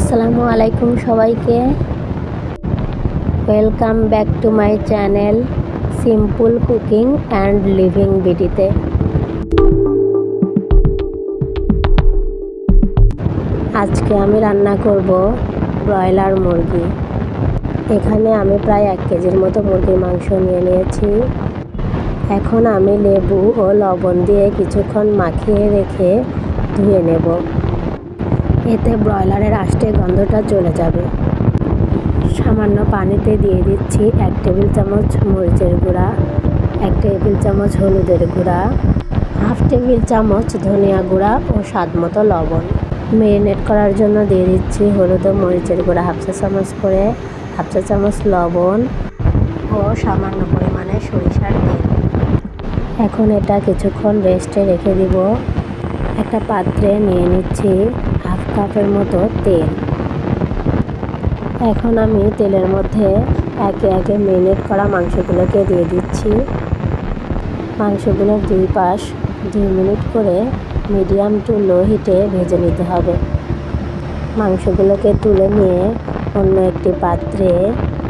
আসসালামু আলাইকুম সবাইকে। Welcome back to my channel simple cooking and living বিডিতে। আজকে আমি রান্না করব ব্রয়লার মুরগি। এখানে আমি প্রায় 1 কেজির মতো মুরগির মাংস নিয়ে নিয়েছি। এখন আমি লেবু ও লবণ দিয়ে কিছুক্ষণ মাখিয়ে রেখে ধুয়ে নেব। এতে ব্রয়লারের আষ্টে গন্ধটা চলে যাবে। সামান্য পানিতে দিয়ে দিচ্ছি 1 টেবিল চামচ মরিচের গুঁড়া, 1 টেবিল চামচ হলুদের গুঁড়া, 1/2 টেবিল চামচ ধনিয়া গুঁড়া ও স্বাদ মতো লবণ। ম্যারিনেট করার জন্য দিয়ে দিচ্ছি হলুদ ও মরিচের গুঁড়া 1/2 চা চামচ করে, 1/2 চা চামচ লবণ ও সামান্য পরিমাণে সরিষার তেল। এখন এটা কিছুক্ষণ রেস্টে রেখে দিব। একটা পাত্রে নিয়ে নিচ্ছি 1/2 কাপের মতো তেল। এখন আমি তেলের মধ্যে একে একে ম্যারিনেট করা মাংসগুলোকে দিয়ে দিচ্ছি। মাংসগুলোর 2 পাশ 2 মিনিট করে মিডিয়াম টু লো হিটে ভেজে নিতে হবে। মাংসগুলোকে তুলে নিয়ে অন্য একটি পাত্রে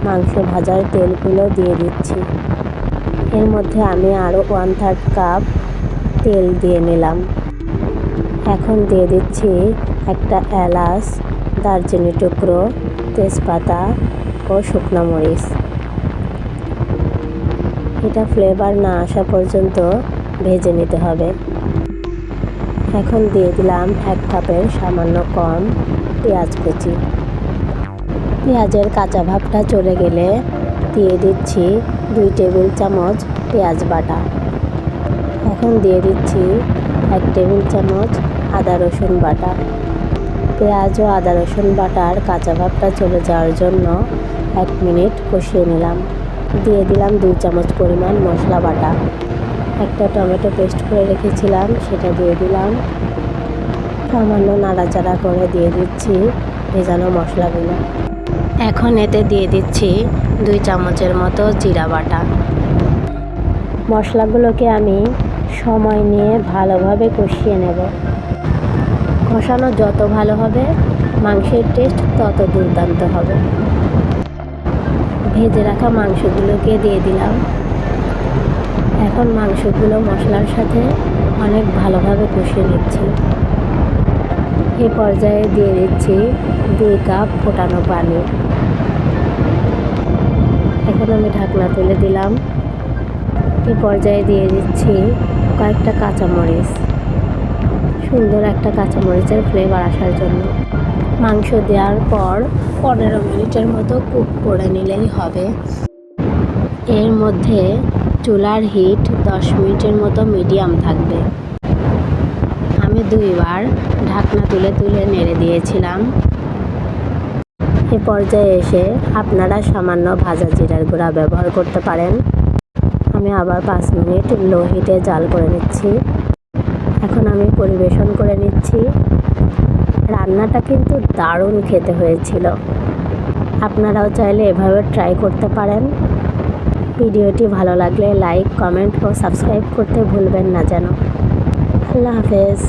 মাংস ভাজার তেলগুলো দিয়ে দিচ্ছি। এর মধ্যে আমি আরও 1/3 কাপ তেল দিয়ে নিলাম। এখন দিয়ে দিচ্ছি একটা এলাচ, দারচিনি টুকরো, তেজপাতা ও শুকনো মরিচ। এটা ফ্লেভার না আসা পর্যন্ত ভেজে নিতে হবে। এখন দিয়ে দিলাম 1 কাপের সামান্য কম পেঁয়াজ কুচি। পেঁয়াজের কাঁচা ভাবটা চলে গেলে দিয়ে দিচ্ছি 2 টেবিল চামচ পেঁয়াজ বাটা। এখন দিয়ে দিচ্ছি 1 টেবিল চামচ আদা রসুন বাটা। পেঁয়াজ ও আদা রসুন বাটার কাঁচা ভাবটা চলে যাওয়ার জন্য 1 মিনিট কষিয়ে নিলাম। দিয়ে দিলাম 2 চামচ পরিমাণ মশলা বাটা। একটা টমেটো পেস্ট করে রেখেছিলাম, সেটা দিয়ে দিলাম। সামান্য নাড়াচাড়া করে দিয়ে দিচ্ছি ভেজানো মশলাগুলো। এখন এতে দিয়ে দিচ্ছি 2 চামচের মতো জিরা বাটা। মশলাগুলোকে আমি সময় নিয়ে ভালোভাবে কষিয়ে নেব। কষানো যত ভালো হবে মাংসের টেস্ট তত দুর্দান্ত হবে। ভেজে রাখা মাংসগুলোকে দিয়ে দিলাম। এখন মাংসগুলো মশলার সাথে অনেক ভালোভাবে কষিয়ে নিচ্ছি। এই পর্যায়ে দিয়ে দিচ্ছি 2 কাপ ফোটানো পানি। এখন আমি ঢাকনা তুলে দিলাম। এই পর্যায়ে দিয়ে দিচ্ছি কয়েকটা কাঁচামরিচ, সুন্দর একটা কাঁচামরিচের ফ্লেভার আসার জন্য। মাংস দেওয়ার পর 15 মিনিটের মতো কুক করে নিলেই হবে। এর মধ্যে চুলার হিট 10 মিনিটের মতো মিডিয়াম থাকবে। আমি 2 বার ঢাকনা তুলে তুলে নেড়ে দিয়েছিলাম। এ পর্যায়ে এসে আপনারা সামান্য ভাজা জিরার গুঁড়া ব্যবহার করতে পারেন। আমি আবার 5 মিনিট লো হিটে জাল করে নিচ্ছি। এখন আমি পরিবেশন করে নিচ্ছি। রান্নাটা কিন্তু দারুণ খেতে হয়েছিল। আপনারাও চাইলে এভাবে ট্রাই করতে পারেন। ভিডিওটি ভালো লাগলে লাইক, কমেন্ট ও সাবস্ক্রাইব করতে ভুলবেন না যেন। আল্লাহ হাফেজ।